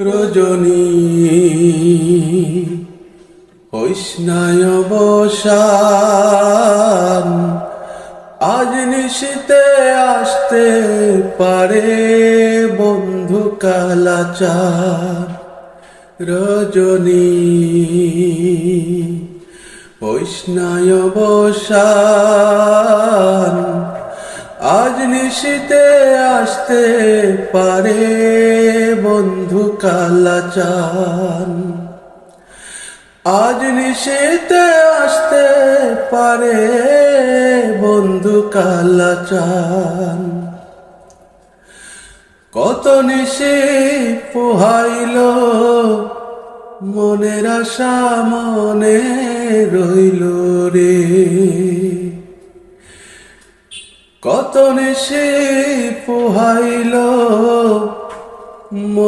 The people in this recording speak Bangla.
রজনী হইস না অবসান, আজ নিশিতে আসতে পারে বন্ধু কালাচার। রজনী হইস না অবসান, আজ নিশিতে আসতে পারে বন্ধু কালাচান। আজ নিশিতে আসতে পারে বন্ধু কালাচান। কত নিশি পোহাইল মনের আশা মনে রইল রে, কত নিশি পোহাইল